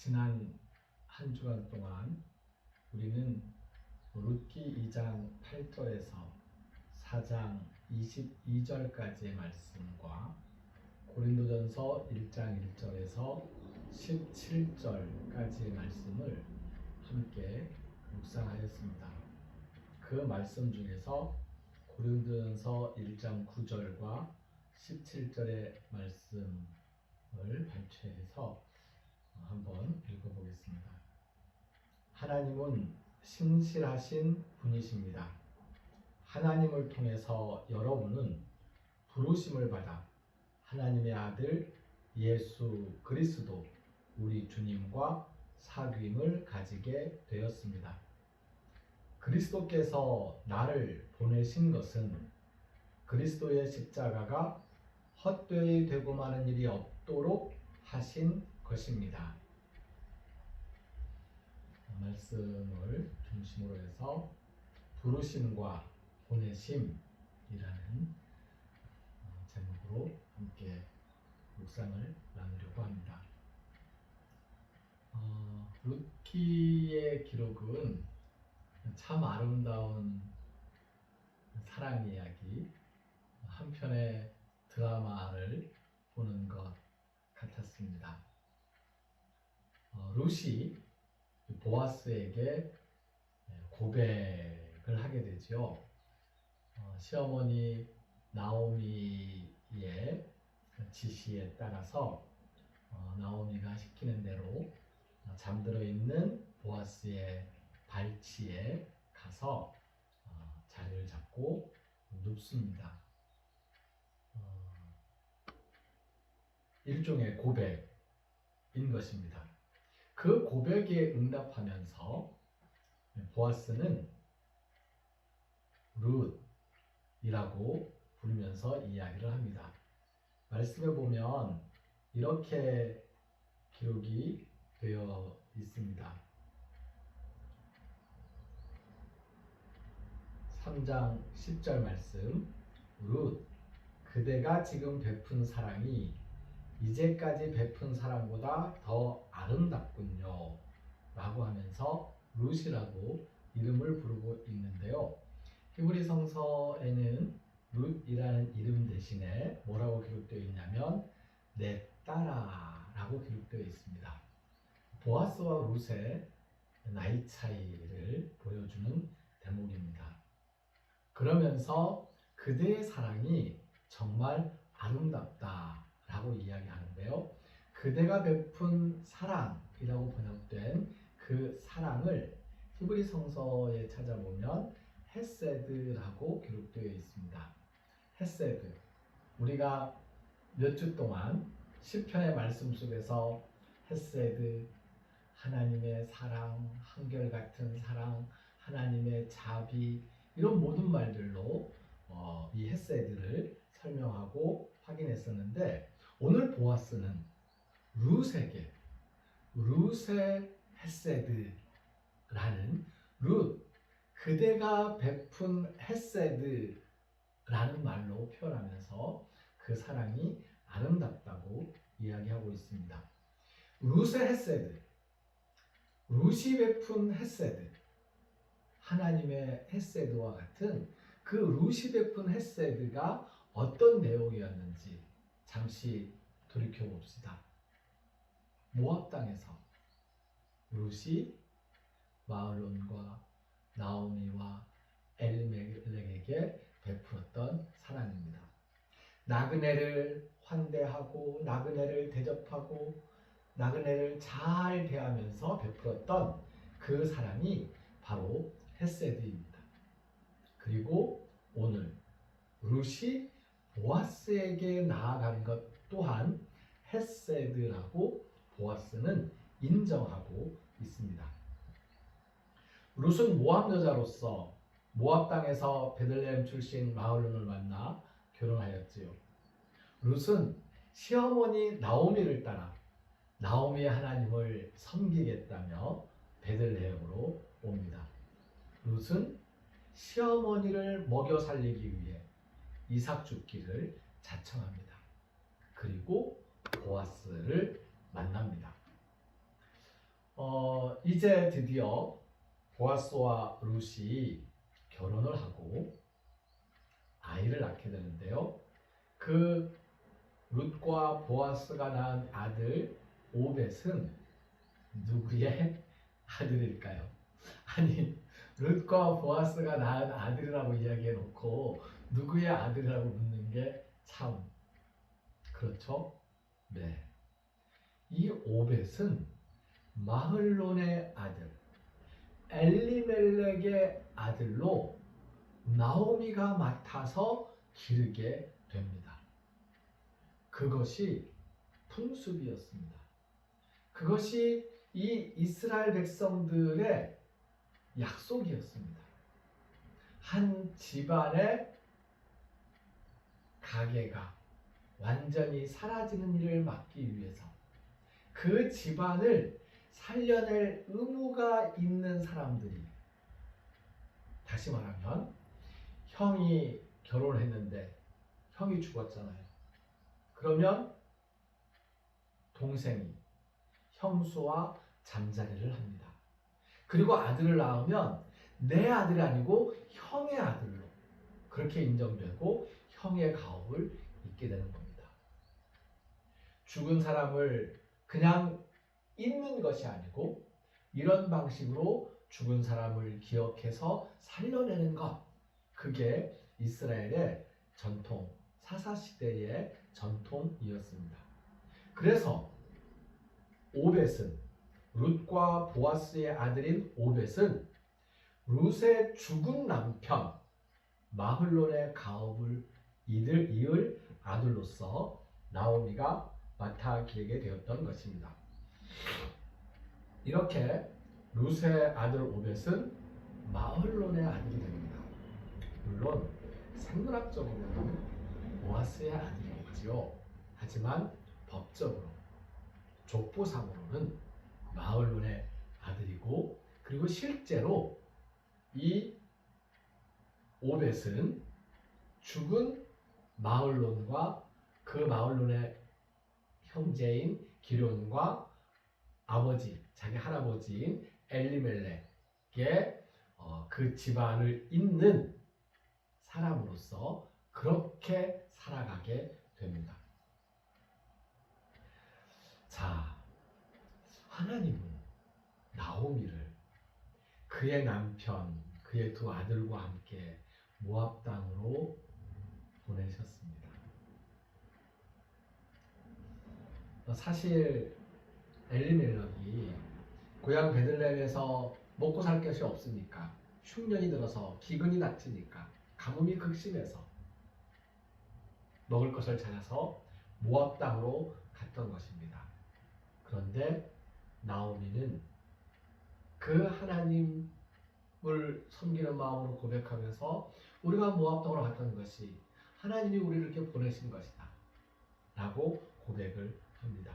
지난 한 주간 동안 우리는 룻기 2장 8절에서 4장 22절까지의 말씀과 고린도전서 1장 1절에서 17절까지의 말씀을 함께 묵상하였습니다. 그 말씀 중에서 고린도전서 1장 9절과 17절의 말씀을 발췌해서 한번 읽어보겠습니다. 하나님은 신실하신 분이십니다. 하나님을 통해서 여러분은 부르심을 받아 하나님의 아들 예수 그리스도 우리 주님과 사귐을 가지게 되었습니다. 그리스도께서 나를 보내신 것은 그리스도의 십자가가 헛되이 되고 마는 일이 없도록 하신 것입니다. 말씀을 중심으로 해서 부르심과 보내심이라는 제목으로 함께 묵상을 나누려고 합니다. 룻기의 기록은 참 아름다운 사랑 이야기, 한 편의 드라마를 보는 것 같았습니다. 룻이 보아스에게 고백을 하게 되죠. 시어머니 나오미의 지시에 따라서 나오미가 시키는 대로 잠들어 있는 보아스의 발치에 가서 자리를 잡고 눕습니다. 일종의 고백인 것입니다. 그 고백에 응답하면서 보아스는 룻이라고 부르면서 이야기를 합니다. 말씀에 보면 이렇게 기록이 되어 있습니다. 3장 10절 말씀, 룻, 그대가 지금 베푼 사랑이 이제까지 베푼 사랑보다 더 아름답군요 라고 하면서 룻이라고 이름을 부르고 있는데요. 히브리 성서에는 룻이라는 이름 대신에 뭐라고 기록되어 있냐면 내 딸아 라고 기록되어 있습니다. 보아스와 룻의 나이 차이를 보여주는 대목입니다. 그러면서 그대의 사랑이 정말 아름답다 라고 이야기하는데요. 그대가 베푼 사랑이라고 번역된 그 사랑을 히브리 성서에 찾아보면 헤세드라고 기록되어 있습니다. 헤세드, 우리가 몇 주 동안 시편의 말씀 속에서 헤세드, 하나님의 사랑, 한결같은 사랑, 하나님의 자비, 이런 모든 말들로 이 헤세드를 설명하고 확인했었는데, 오늘 보아스는 룻에게 룻의 헤세드라는, 룻, 그대가 베푼 헤세드라는 말로 표현하면서 그 사랑이 아름답다고 이야기하고 있습니다. 룻의 헤세드, 룻이 베푼 헤세드, 하나님의 헤세드와 같은 그 룻이 베푼 헤세드가 어떤 내용이었는지 잠시 돌이켜 봅시다. 모압 땅에서 룻이 마을론과 나오미와 엘리멜렉에게 베풀었던 사랑입니다. 나그네를 환대하고 나그네를 대접하고 나그네를 잘 대하면서 베풀었던 그 사랑이 바로 헤세드입니다. 그리고 오늘 룻이 보아스에게 나아간 것 또한 헤세드라고 보아스는 인정하고 있습니다. 룻은 모압 여자로서 모압 땅에서 베들레헴 출신 마을론을 만나 결혼하였지요. 룻은 시어머니 나오미를 따라 나오미의 하나님을 섬기겠다며 베들레헴으로 옵니다. 룻은 시어머니를 먹여 살리기 위해 이삭 죽기를 자청합니다. 그리고 보아스를 만납니다. 이제 드디어 보아스와 룻이 결혼을 하고 아이를 낳게 되는데요. 그 룻과 보아스가 낳은 아들 오벳은 누구의 아들일까요? 아니, 룻과 보아스가 낳은 아들이라고 이야기해 놓고 누구의 아들이라고 묻는 게 참 그렇죠? 네. 이 오벳은 마흘론의 아들 엘리멜렉의 아들로 나오미가 맡아서 기르게 됩니다. 그것이 풍습이었습니다. 그것이 이 이스라엘 백성들의 약속이었습니다. 한 집안의 가계가 완전히 사라지는 일을 막기 위해서 그 집안을 살려낼 의무가 있는 사람들이, 다시 말하면 형이 결혼을 했는데 형이 죽었잖아요. 그러면 동생이 형수와 잠자리를 합니다. 그리고 아들을 낳으면 내 아들이 아니고 형의 아들로 그렇게 인정되고 형의 가업을 잇게 되는 겁니다. 죽은 사람을 그냥 잊는 것이 아니고 이런 방식으로 죽은 사람을 기억해서 살려내는 것, 그게 이스라엘의 전통, 사사시대의 전통이었습니다. 그래서 오벳은, 룻과 보아스의 아들인 오벳은 룻의 죽은 남편 마흘론의 가업을 이을 아들로서 나오미가 맡아 기르게 되었던 것입니다. 이렇게 룻의 아들 오벳은 마흘론의 아들이 됩니다. 물론 생물학적으로는 보아스의 아들이겠지요. 하지만 법적으로, 족보상으로는 마흘론의 아들이고, 그리고 실제로 이 오벳은 죽은 마흘론과 그 마흘론의 형제인 기럧과 아버지, 자기 할아버지인 엘리멜렉의 그 집안을 잇는 사람으로서 그렇게 살아가게 됩니다. 자, 하나님은 나오미를 그의 남편, 그의 두 아들과 함께 모압 땅으로 보내셨습니다. 사실 엘리멜렉이 고향 베들레헴에서 먹고 살 것이 없으니까, 흉년이 들어서 기근이 닥치니까, 가뭄이 극심해서 먹을 것을 찾아서 모압 땅으로 갔던 것입니다. 그런데 나오미는 그 하나님을 섬기는 마음으로 고백하면서 우리가 모압 땅으로 갔던 것이 하나님이 우리를 이렇게 보내신 것이다 라고 고백을 합니다.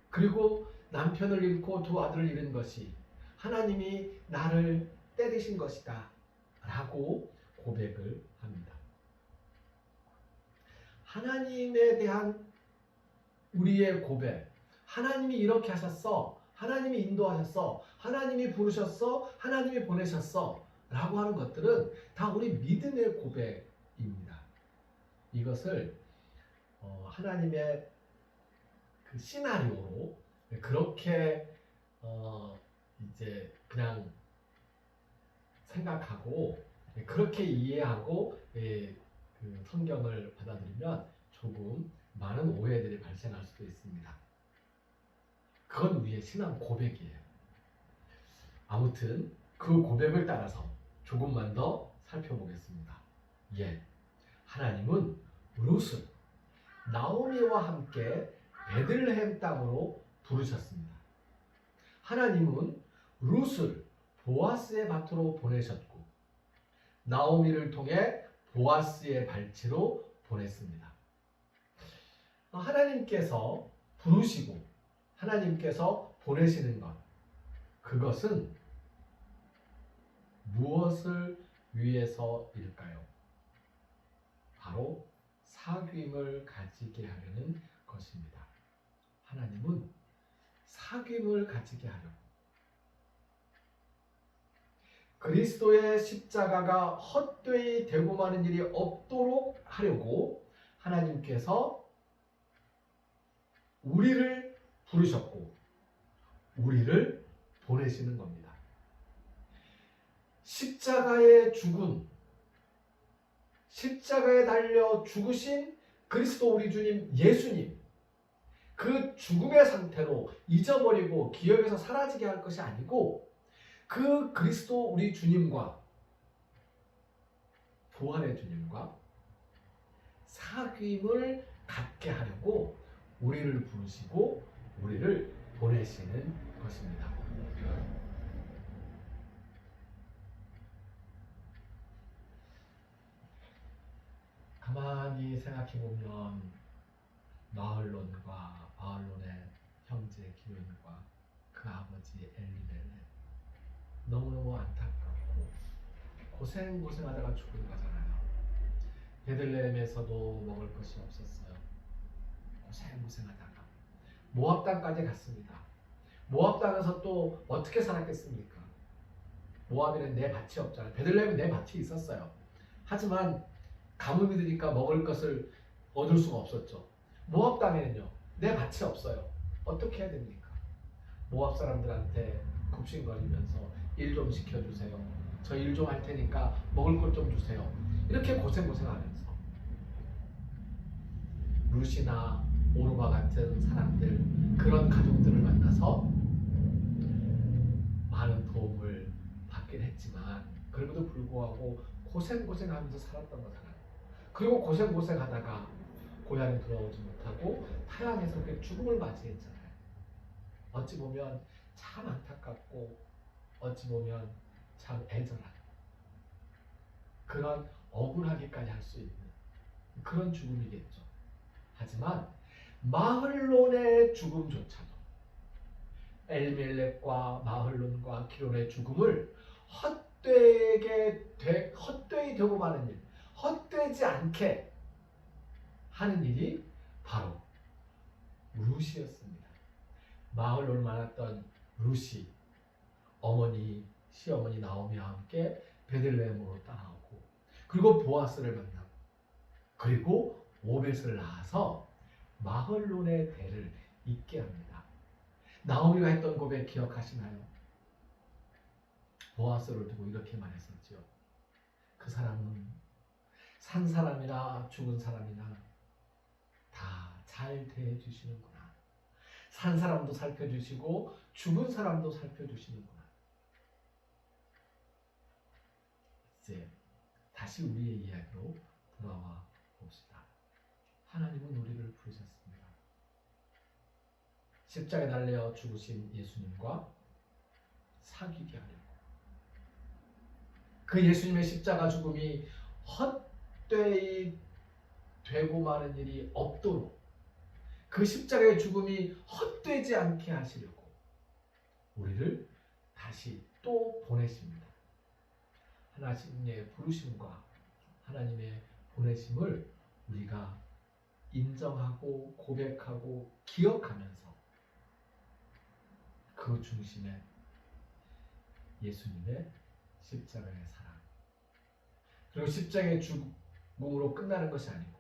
그리고 남편을 잃고 두 아들을 잃은 것이 하나님이 나를 때리신 것이다 라고 고백을 합니다. 하나님에 대한 우리의 고백, 하나님이 이렇게 하셨어, 하나님이 인도하셨어, 하나님이 부르셨어, 하나님이 보내셨어 라고 하는 것들은 다 우리 믿음의 고백입니다. 이것을 하나님의 그 시나리오로 그렇게 이제 그냥 생각하고 그렇게 이해하고 그 성경을 받아들이면 조금 많은 오해들이 발생할 수도 있습니다. 그건 우리의 신앙 고백이에요. 아무튼 그 고백을 따라서 조금만 더 살펴보겠습니다. 예, 하나님은 룻을 나오미와 함께 베들레헴 땅으로 부르셨습니다. 하나님은 룻을 보아스의 밭으로 보내셨고 나오미를 통해 보아스의 발치로 보냈습니다. 하나님께서 부르시고 하나님께서 보내시는 것, 그것은 무엇을 위해서일까요? 바로 사귐을 가지게 하려는 것입니다. 하나님은 사귐을 가지게 하려고, 그리스도의 십자가가 헛되이 되고 마는 일이 없도록 하려고 하나님께서 우리를 부르셨고 우리를 보내시는 겁니다. 십자가의 죽음, 십자가에 달려 죽으신 그리스도 우리 주님 예수님, 그 죽음의 상태로 잊어버리고 기억에서 사라지게 할 것이 아니고 그 그리스도 우리 주님과 부활의 주님과 사귐을 갖게 하려고 우리를 부르시고 우리를 보내시는 것입니다. 가만히 생각해보면 마흘론과 마흘론의 형제 기욤과 그 아버지 엘리멜렉, 너무너무 안타깝고 고생하다가 죽은 거잖아요. 베들레헴에서도 먹을 것이 없었어요. 고생하다가 모압 땅까지 갔습니다. 모압 땅에서 또 어떻게 살았겠습니까? 모압에는 내 밭이 없잖아요. 베들레헴은 내 밭이 있었어요. 하지만 가뭄이 드니까 먹을 것을 얻을 수가 없었죠. 모압 땅에는요, 내 밭이 없어요. 어떻게 해야 됩니까? 모압 사람들한테 굽신거리면서 일 좀 시켜주세요. 저 일 좀 할 테니까 먹을 것 좀 주세요. 이렇게 고생하면서 루시나 오르바 같은 사람들, 그런 가족들을 만나서 많은 도움을 받긴 했지만 그럼에도 불구하고 고생하면서 살았던 거잖아요. 그리고 고생하다가 고향에 돌아오지 못하고 타향에서 그 죽음을 맞이했잖아요. 어찌 보면 참 안타깝고 어찌 보면 참 애절한, 그런 억울하기까지 할 수 있는 그런 죽음이겠죠. 하지만 마흘론의 죽음조차도, 엘멜렉과 마흘론과 기론의 죽음을 헛되이 되고 마는 일, 헛되지 않게 하는 일이 바로 루시였습니다. 마흘론을 만났던 루시, 시어머니 나오미와 함께 베들레헴으로 따라오고, 그리고 보아스를 만나고, 그리고 오벳을 낳아서 마흘론의 대를 잇게 합니다. 나오미가 했던 고백 기억하시나요? 보아스를 두고 이렇게 말했었죠. 그 사람은 산 사람이나 죽은 사람이나 다 잘 대해주시는구나. 산 사람도 살펴주시고 죽은 사람도 살펴주시는구나. 이제 다시 우리의 이야기로 돌아와 봅시다. 하나님은 우리를 부르셨습니다. 십자가에 달려 죽으신 예수님과 사귀게 하려고, 그 예수님의 십자가 죽음이 헛되이 되고 마는 일이 없도록, 그 십자가의 죽음이 헛되지 않게 하시려고 우리를 다시 또 보내십니다. 하나님의 부르심과 하나님의 보내심을 우리가 인정하고 고백하고 기억하면서 그 중심에 예수님의 십자가의 사랑, 그리고 십자가의 죽음으로 끝나는 것이 아니고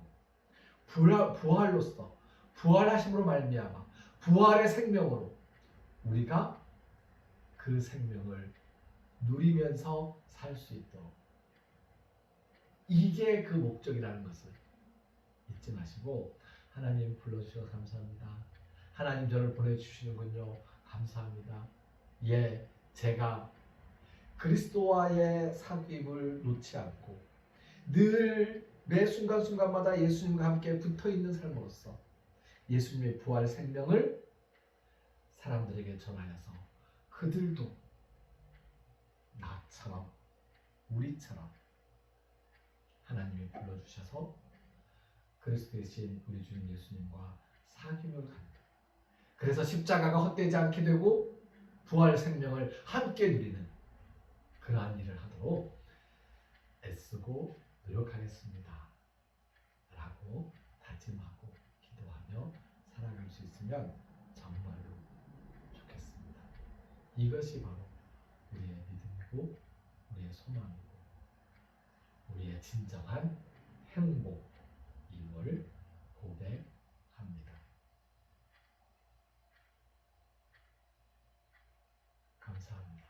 부활로서, 부활하심으로 말미암아 부활의 생명으로 우리가 그 생명을 누리면서 살 수 있도록, 이게 그 목적이라는 것을 잊지 마시고, 하나님 불러주셔서 감사합니다. 하나님 저를 보내주시는군요. 감사합니다. 예, 제가 그리스도와의 사귐을 놓지 않고 늘 매 순간순간마다 예수님과 함께 붙어있는 삶으로서 예수님의 부활 생명을 사람들에게 전하여서 그들도 나처럼, 우리처럼 하나님이 불러주셔서 그리스도 대신 우리 주님 예수님과 사귐을 갖는, 그래서 십자가가 헛되지 않게 되고 부활 생명을 함께 누리는 그러한 일을 하도록 애쓰고 노력하겠습니다 라고 다짐하고 기도하며 살아갈 수 있으면 정말로 이것이 바로 우리의 믿음이고 우리의 소망이고 우리의 진정한 행복임을 고백합니다. 감사합니다.